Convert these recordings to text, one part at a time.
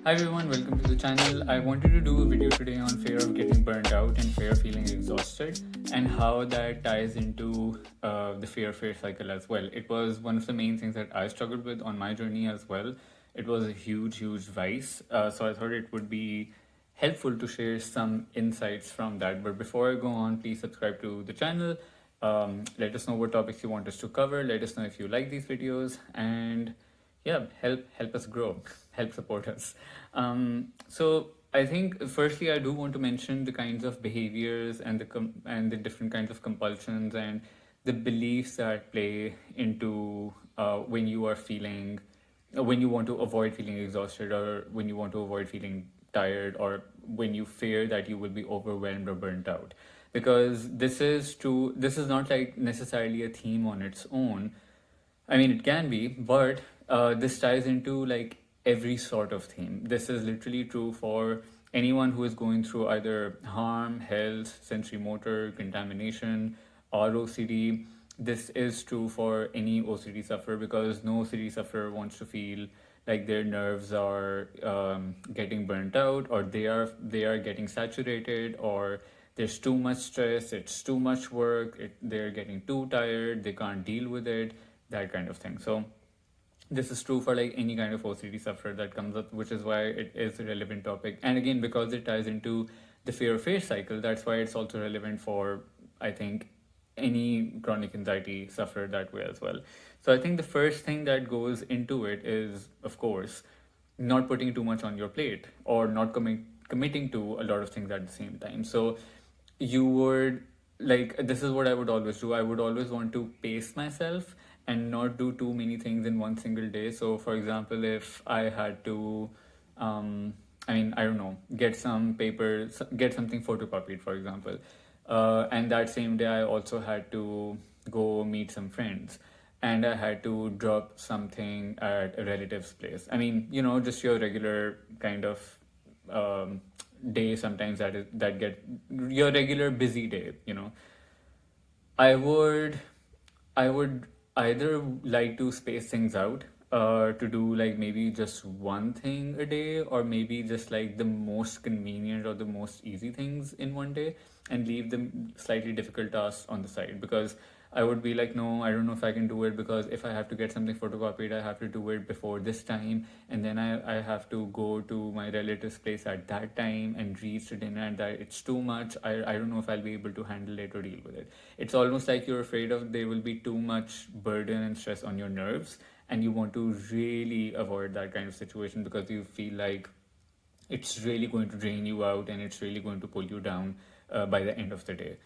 Hi everyone, welcome to the channel. I wanted to do a video today on fear of getting burnt out and fear of feeling exhausted and how that ties into the fear cycle as well. It was one of the main things that I struggled with on my journey as well. It was a huge vice. So I thought it would be helpful to share some insights from that. But before I go on, please subscribe to the channel. Let us know what topics you want us to cover. Let us know if you like these videos, and yeah, help us grow, help support us. So I think firstly I do want to mention the kinds of behaviors and the different kinds of compulsions and the beliefs that play into when you are feeling when you want to avoid feeling exhausted, or when you want to avoid feeling tired, or when you fear that you will be overwhelmed or burnt out. Because this is not like necessarily a theme on its own. I mean, it can be, but this ties into like every sort of theme. This is literally true for anyone who is going through either harm, health, sensory motor, contamination, or OCD. This is true for any OCD sufferer, because no OCD sufferer wants to feel like their nerves are getting burnt out, or they are getting saturated, or there's too much stress, it's too much work, they're getting too tired, they can't deal with it, that kind of thing. So this is true for like any kind of OCD sufferer that comes up, which is why it is a relevant topic. And again, because it ties into the fear cycle, that's why it's also relevant for, I think, any chronic anxiety sufferer that way as well. So I think the first thing that goes into it is, of course, not putting too much on your plate, or not committing to a lot of things at the same time. So you would, like, this is what I would always do. I would always want to pace myself and not do too many things in one single day. So for example, if I had to I don't know, get some paper, get something photocopied, for example, and that same day I also had to go meet some friends, and I had to drop something at a relative's place. I mean, just your regular kind of um, day. Sometimes that get your regular busy day. I would I would either like to space things out, to do like maybe just one thing a day, or maybe just like the most convenient or the most easy things in one day, and leave the slightly difficult tasks on the side. Because I would be like, no, I don't know if I can do it, because if I have to get something photocopied, I have to do it before this time, and then I have to go to my relative's place at that time and reach to dinner, and that it's too much. I don't know if I'll be able to handle it or deal with it. It's almost like you're afraid of there will be too much burden and stress on your nerves, and you want to really avoid that kind of situation, because you feel like it's really going to drain you out, and it's really going to pull you down by the end of the day.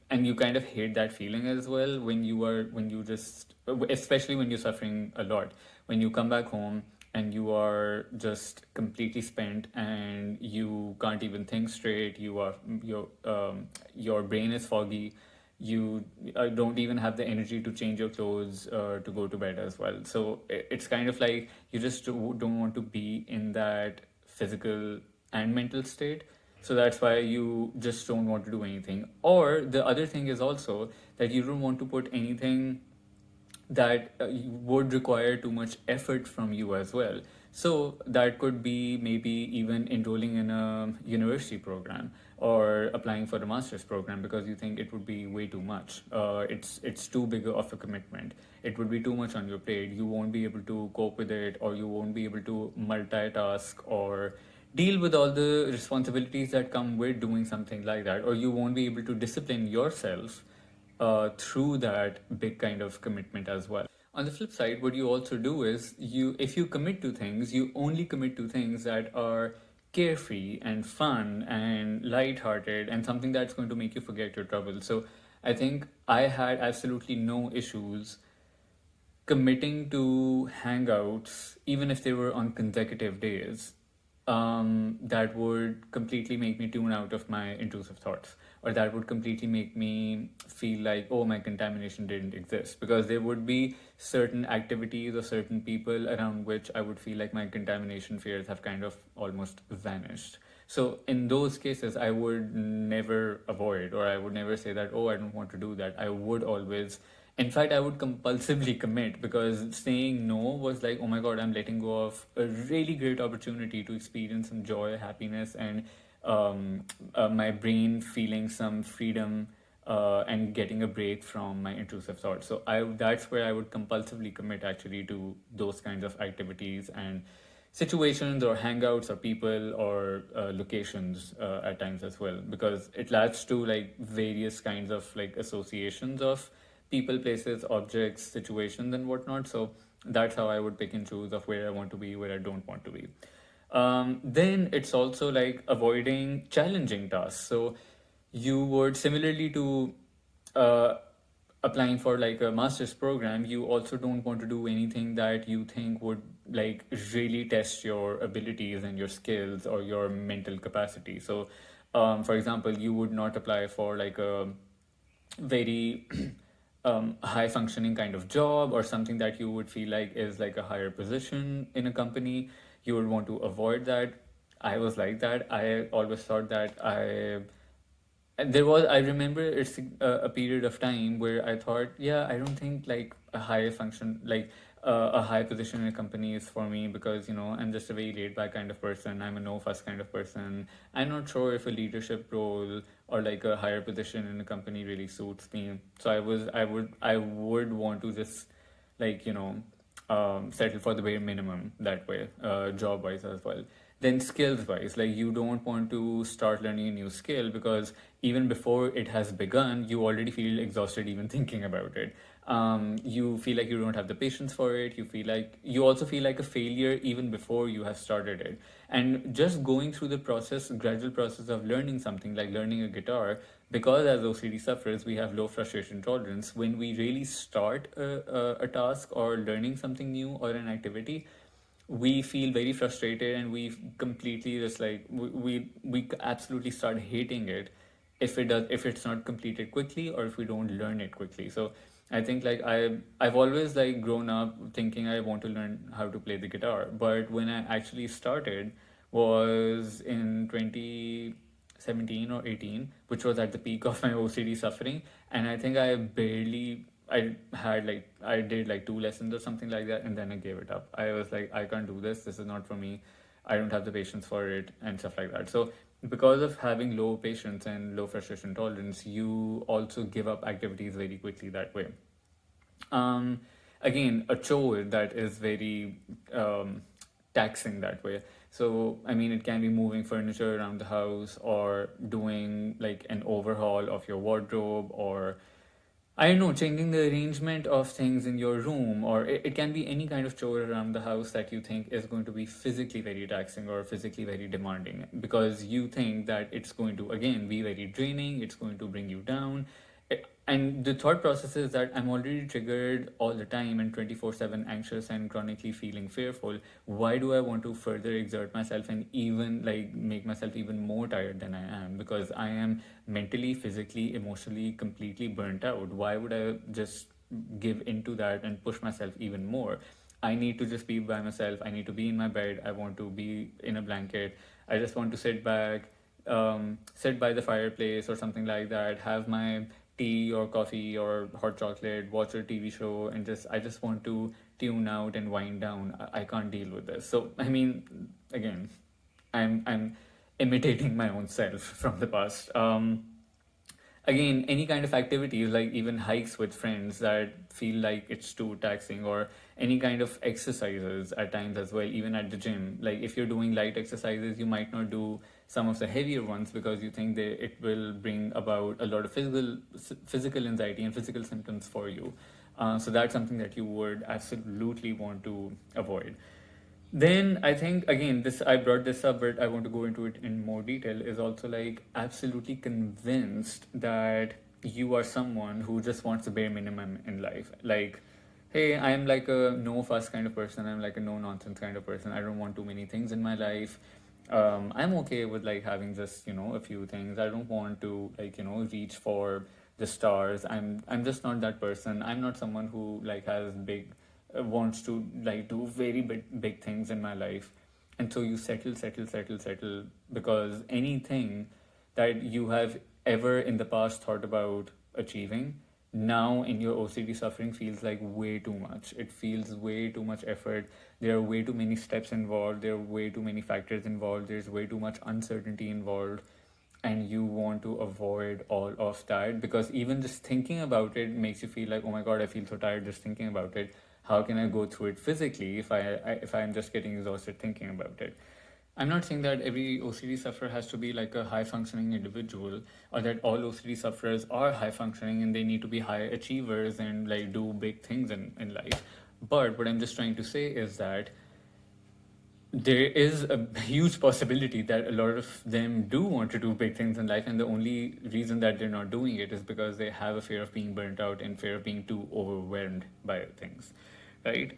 And you kind of hate that feeling as well, when you just, especially when you're suffering a lot, when you come back home and you are just completely spent and you can't even think straight. Your brain is foggy. You don't even have the energy to change your clothes, to go to bed as well. So it's kind of like you just don't want to be in that physical and mental state. So that's why you just don't want to do anything. Or the other thing is also that you don't want to put anything that would require too much effort from you as well. So that could be maybe even enrolling in a university program, or applying for a master's program, because you think it would be way too much. It's too big of a commitment. It would be too much on your plate. You won't be able to cope with it, or you won't be able to multitask, or deal with all the responsibilities that come with doing something like that, or you won't be able to discipline yourself through that big kind of commitment as well. On the flip side, what you also do is, if you commit to things, you only commit to things that are carefree and fun and light-hearted, and something that's going to make you forget your trouble. So I think I had absolutely no issues committing to hangouts, even if they were on consecutive days, that would completely make me tune out of my intrusive thoughts, or that would completely make me feel like, oh, my contamination didn't exist, because there would be certain activities or certain people around which I would feel like my contamination fears have kind of almost vanished. So in those cases, I would never avoid, or I would never say that, oh, I don't want to do that. I would always In fact, I would compulsively commit, because saying no was like, oh my god, I'm letting go of a really great opportunity to experience some joy, happiness, and um, my brain feeling some freedom, and getting a break from my intrusive thoughts. So that's where I would compulsively commit actually to those kinds of activities and situations or hangouts or people or locations at times as well, because it adds to like various kinds of like associations of people, places, objects, situations, and whatnot. So that's how I would pick and choose of where I want to be, where I don't want to be. Then it's also like avoiding challenging tasks. So you would, similarly to uh, applying for like a master's program, you also don't want to do anything that you think would like really test your abilities and your skills or your mental capacity. So for example, you would not apply for like a very high functioning kind of job or something that you would feel like is like a higher position in a company. You would want to avoid that. I was like that. I always thought that and there was, I remember it's a period of time where I thought, yeah, I don't think like a high function, like a high position in a company is for me, because, you know, I'm just a very laid back kind of person. I'm a no fuss kind of person. I'm not sure if a leadership role or like a higher position in a company really suits me. So I would want to just like, you know, settle for the bare minimum that way, job wise as well. Then skills wise, like you don't want to start learning a new skill, because even before it has begun, you already feel exhausted even thinking about it. You feel like you don't have the patience for it. You also feel like a failure even before you have started it. And just going through the process, gradual process of learning something like learning a guitar, because as OCD sufferers, we have low frustration tolerance. When we really start a task or learning something new or an activity, we feel very frustrated, and we completely just like we absolutely start hating it if it's not completed quickly or if we don't learn it quickly. So I think like I've always like grown up thinking I want to learn how to play the guitar, but when I actually started was in 2017 or 18, which was at the peak of my OCD suffering. And I think I did like two lessons or something like that, and then I gave it up. I was like, I can't do this. This is not for me. I don't have the patience for it and stuff like that. So because of having low patience and low frustration tolerance, you also give up activities very quickly that way. um, Again, a chore that is very taxing that way. So, I mean, it can be moving furniture around the house or doing like an overhaul of your wardrobe, or I don't know, changing the arrangement of things in your room, or it can be any kind of chore around the house that you think is going to be physically very taxing or physically very demanding, because you think that it's going to, again, be very draining, it's going to bring you down. And the thought process is that I'm already triggered all the time and 24/7 anxious and chronically feeling fearful. Why do I want to further exert myself and even like make myself even more tired than I am? Because I am mentally, physically, emotionally completely burnt out. Why would I just give into that and push myself even more? I need to just be by myself. I need to be in my bed. I want to be in a blanket. I just want to sit back, sit by the fireplace or something like that, have my tea or coffee or hot chocolate, watch a TV show, and I just want to tune out and wind down. I can't deal with this. So I mean, again, I'm imitating my own self from the past. Again, any kind of activities like even hikes with friends that feel like it's too taxing, or any kind of exercises at times as well, even at the gym. Like if you're doing light exercises, you might not do some of the heavier ones because you think it will bring about a lot of physical anxiety and physical symptoms for you. So that's something that you would absolutely want to avoid. Then I think again, this I brought this up, but I want to go into it in more detail. Is also like absolutely convinced that you are someone who just wants the bare minimum in life. Like, hey, I'm like a no fuss kind of person. I'm like a no nonsense kind of person. I don't want too many things in my life. I'm okay with like having just a few things. I don't want to like reach for the stars. I'm just not that person. I'm not someone who like has big wants to like do very big things in my life. And so you settle, because anything that you have ever in the past thought about achieving now in your OCD suffering feels like way too much. It feels way too much effort. There are way too many steps involved. There are way too many factors involved. There's way too much uncertainty involved. And you want to avoid all of that because even just thinking about it makes you feel like, oh my God, I feel so tired just thinking about it. How can I go through it physically if I'm just getting exhausted thinking about it? I'm not saying that every OCD sufferer has to be like a high functioning individual or that all OCD sufferers are high functioning and they need to be high achievers and like do big things in life. But what I'm just trying to say is that there is a huge possibility that a lot of them do want to do big things in life, and the only reason that they're not doing it is because they have a fear of being burnt out and fear of being too overwhelmed by things, right?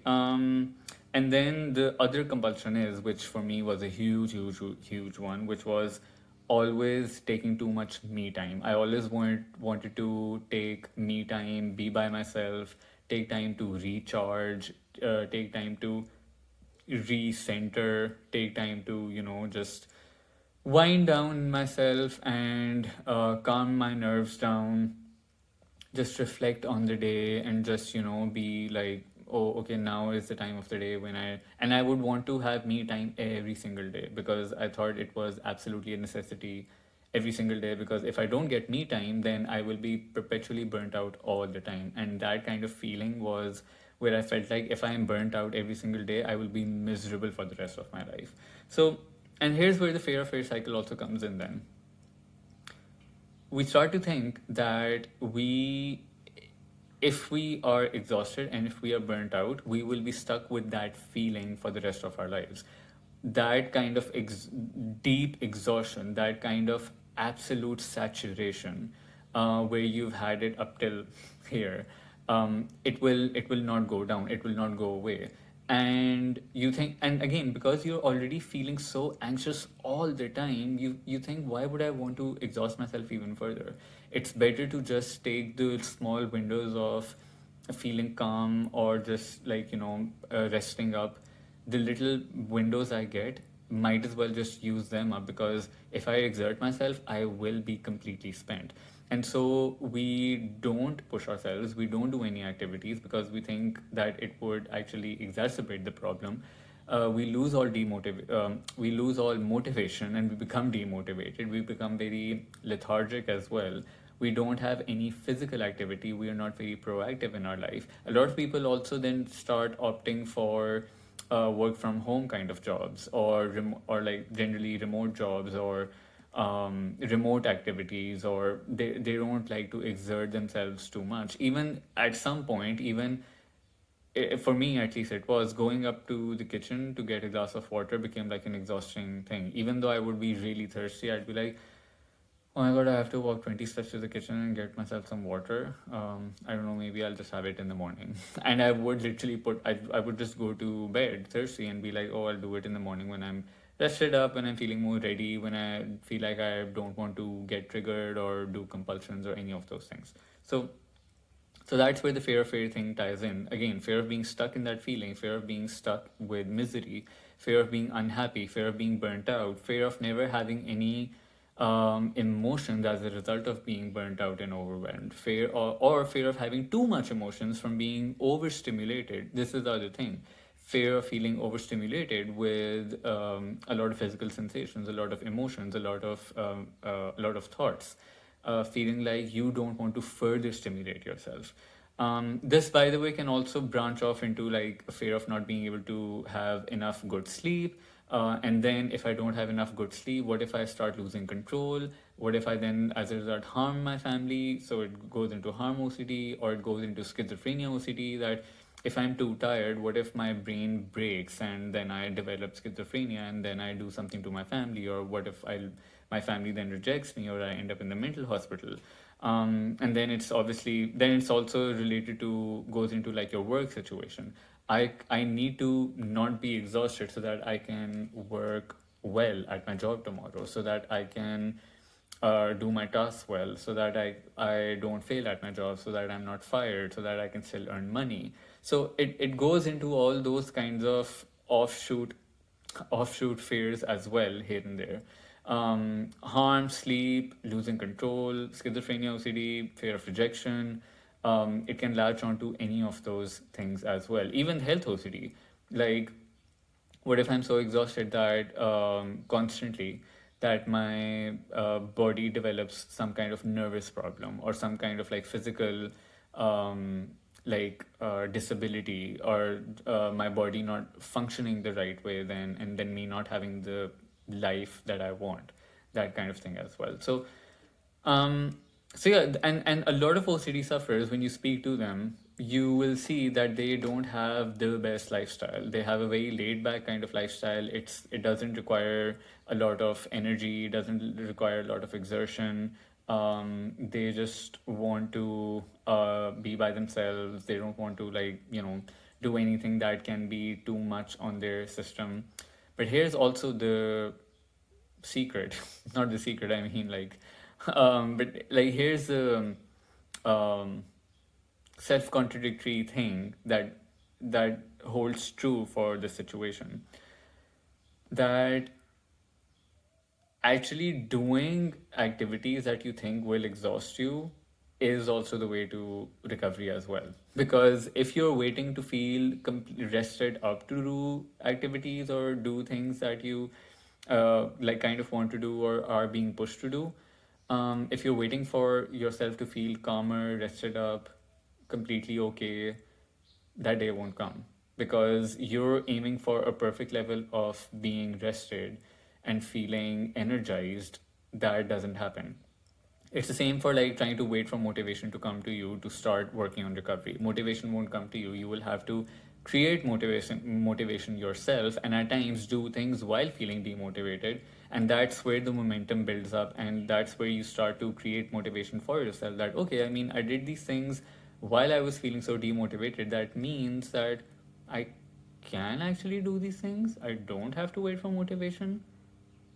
And then the other compulsion is, which for me was a huge one, which was always taking too much me time. I always wanted to take me time, be by myself, take time to recharge, take time to recenter, take time to, just wind down myself and calm my nerves down, just reflect on the day and just, be like, oh, okay, now is the time of the day when I would want to have me time every single day because I thought it was absolutely a necessity every single day, because if I don't get me time, then I will be perpetually burnt out all the time. And that kind of feeling was where I felt like if I am burnt out every single day, I will be miserable for the rest of my life. So, and here's where the fear of fear cycle also comes in then. We start to think that if we are exhausted and if we are burnt out, we will be stuck with that feeling for the rest of our lives. That kind of deep exhaustion, that kind of absolute saturation, where you've had it up till here, it will not go down. It will not go away. And you think, and again, because you're already feeling so anxious all the time, you think, why would I want to exhaust myself even further? It's better to just take the small windows of feeling calm or just like, resting up. The little windows I get, might as well just use them up, because if I exert myself, I will be completely spent. And so we don't push ourselves, we don't do any activities because we think that it would actually exacerbate the problem. We lose all motivation and we become demotivated. We become very lethargic as well. We don't have any physical activity. We are not very proactive in our life. A lot of people also then start opting for work from home kind of jobs, or like generally remote jobs, or remote activities, or they don't like to exert themselves too much. Even at some point, even for me at least, it was going up to the kitchen to get a glass of water became like an exhausting thing. Even though I would be really thirsty, I'd be like, oh my God, I have to walk 20 steps to the kitchen and get myself some water. I don't know, maybe I'll just have it in the morning. And I would literally I would just go to bed thirsty and be like, oh, I'll do it in the morning when I'm rested up, when I'm feeling more ready, when I feel like I don't want to get triggered or do compulsions or any of those things. So that's where the fear of failure thing ties in. Again, fear of being stuck in that feeling, fear of being stuck with misery, fear of being unhappy, fear of being burnt out, fear of never having any emotions as a result of being burnt out and overwhelmed, fear or fear of having too much emotions from being overstimulated. This is the other thing. Fear of feeling overstimulated with a lot of physical sensations, a lot of emotions, a lot of thoughts, feeling like you don't want to further stimulate yourself. This, by the way, can also branch off into like a fear of not being able to have enough good sleep. And then, if I don't have enough good sleep, what if I start losing control? What if I then, as a result, harm my family? So it goes into harm OCD, or it goes into schizophrenia OCD. That if I'm too tired, what if my brain breaks and then I develop schizophrenia and then I do something to my family? Or what if my family then rejects me, or I end up in the mental hospital? And then it's also related to, goes into like your work situation. I need to not be exhausted so that I can work well at my job tomorrow, so that I can do my tasks well, so that I don't fail at my job, so that I'm not fired, so that I can still earn money. So it goes into all those kinds of offshoot fears as well here and there. Harm, sleep, losing control, schizophrenia, OCD, fear of rejection, it can latch onto any of those things as well. Even health OCD, like what if I'm so exhausted that constantly that my body develops some kind of nervous problem or some kind of like physical um, disability, or my body not functioning the right way, then and then me not having the life that I want, that kind of thing as well. Um, so yeah, and a lot of OCD sufferers, when you speak to them, you will see that they don't have the best lifestyle. They have a very laid back kind of lifestyle. It doesn't require a lot of energy. It doesn't require a lot of exertion. They just want to be by themselves. They don't want to do anything that can be too much on their system. But here's also the secret, not the secret, I mean but like here's the um, self-contradictory thing that holds true for the situation, that actually doing activities that you think will exhaust you is also the way to recovery as well. Because if you're waiting to feel rested up to do activities or do things that you kind of want to do or are being pushed to do, if you're waiting for yourself to feel calmer, rested up, completely okay, that day won't come, because you're aiming for a perfect level of being rested and feeling energized. That doesn't happen. It's the same for like trying to wait for motivation to come to you to start working on recovery. Motivation won't come to you. You will have to create motivation yourself, and at times do things while feeling demotivated, and that's where the momentum builds up, and that's where you start to create motivation for yourself, that okay, I mean, I did these things while I was feeling so demotivated. That means that I can actually do these things. I don't have to wait for motivation.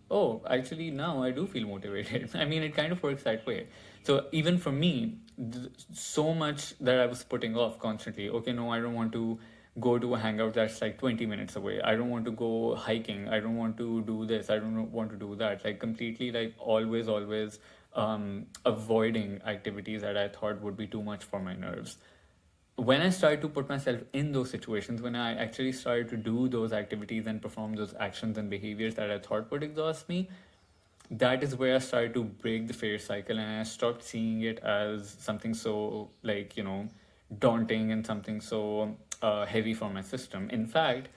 Oh, actually, now I do feel motivated. I mean, it kind of works that way. So even for me, so much that I was putting off constantly. Okay, no, I don't want to go to a hangout that's like 20 minutes away. I don't want to go hiking. I don't want to do this. I don't want to do that. Like completely, like always avoiding activities that I thought would be too much for my nerves. When I started to put myself in those situations, when I actually started to do those activities and perform those actions and behaviors that I thought would exhaust me, that is where I started to break the fear cycle, and I stopped seeing it as something so daunting and something so heavy for my system. In fact,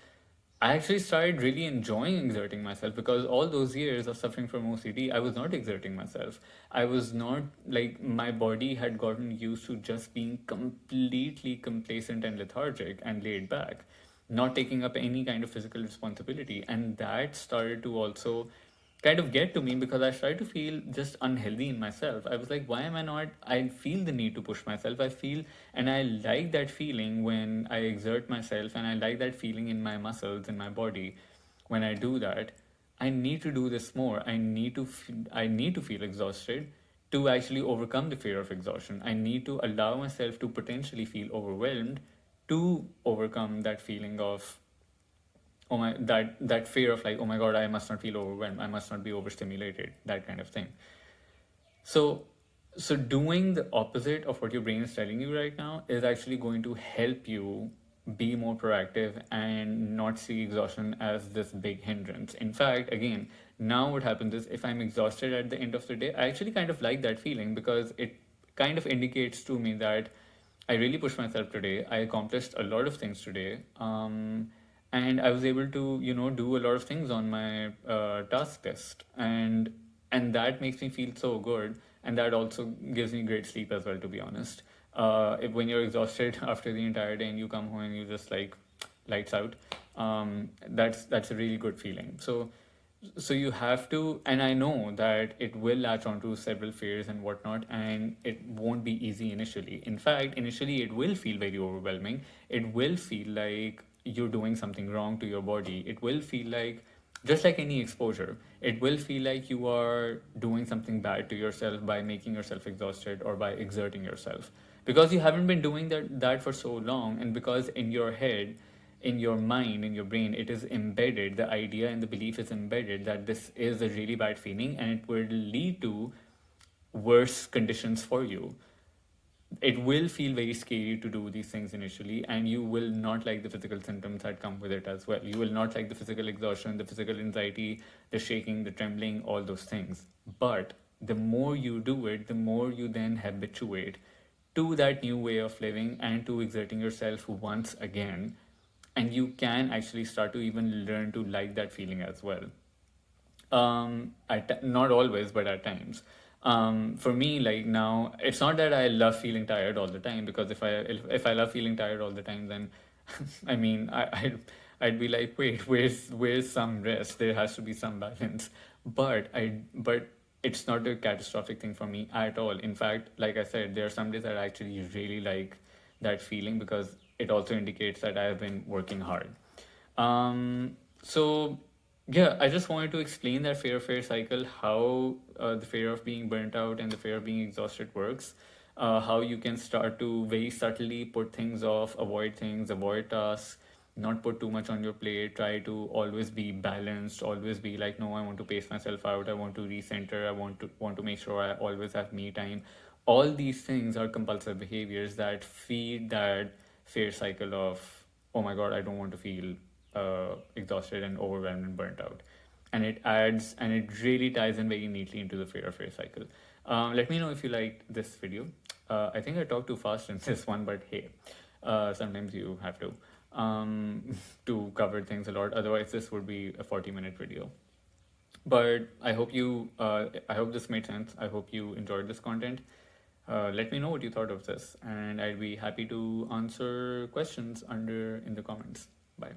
I actually started really enjoying exerting myself, because all those years of suffering from OCD, I was not exerting myself. I was not, like, my body had gotten used to just being completely complacent and lethargic and laid back, not taking up any kind of physical responsibility. And that started to also kind of get to me, because I started to feel just unhealthy in myself. I was like, why am I not? I feel the need to push myself. I feel, and I like that feeling when I exert myself, and I like that feeling in my muscles, in my body when I do that. I need to do this more. I need to feel exhausted to actually overcome the fear of exhaustion. I need to allow myself to potentially feel overwhelmed to overcome that feeling of, oh my, that fear of like, oh my god, I must not feel overwhelmed, I must not be overstimulated, that kind of thing. So so doing the opposite of what your brain is telling you right now is actually going to help you be more proactive and not see exhaustion as this big hindrance. In fact, again, now what happens is, if I'm exhausted at the end of the day, I actually kind of like that feeling, because it kind of indicates to me that I really pushed myself today. I accomplished a lot of things today. And I was able to, do a lot of things on my task list, and that makes me feel so good, and that also gives me great sleep as well. To be honest, when you're exhausted after the entire day and you come home and you just like lights out, that's a really good feeling. So you have to, and I know that it will latch onto several fears and whatnot, and it won't be easy initially. In fact, initially it will feel very overwhelming. It will feel like you're doing something wrong to your body. It will feel like, just like any exposure, it will feel like you are doing something bad to yourself by making yourself exhausted or by exerting yourself, because you haven't been doing that for so long, and because in your head, in your mind, in your brain, it is embedded, the idea and the belief is embedded that this is a really bad feeling and it will lead to worse conditions for you. it will feel very scary to do these things initially, and you will not like the physical symptoms that come with it as well. You will not like the physical exhaustion, the physical anxiety, the shaking, the trembling, all those things. But the more you do it, the more you then habituate to that new way of living and to exerting yourself once again, and you can actually start to even learn to like that feeling as well. Not always, but at times. For me, like now, it's not that I love feeling tired all the time, because if I love feeling tired all the time, then I mean, I'd be like, wait, where's some rest? There has to be some balance. But it's not a catastrophic thing for me at all. In fact, like I said, there are some days that I actually really like that feeling, because it also indicates that I have been working hard. So yeah, I just wanted to explain that fear cycle, how the fear of being burnt out and the fear of being exhausted works, how you can start to very subtly put things off, avoid things, avoid tasks, not put too much on your plate, try to always be balanced, always be like, no, I want to pace myself out, I want to recenter, I want to make sure I always have me time. All these things are compulsive behaviors that feed that fear cycle of, oh my god, I don't want to feel exhausted and overwhelmed and burnt out. And it adds, and it really ties in very neatly into the fear cycle. Let me know if you liked this video. I think I talked too fast in this one, but hey, sometimes you have to cover things a lot. Otherwise, this would be a 40-minute video. But I hope this made sense. I hope you enjoyed this content. Let me know what you thought of this, and I'd be happy to answer questions under in the comments. Bye.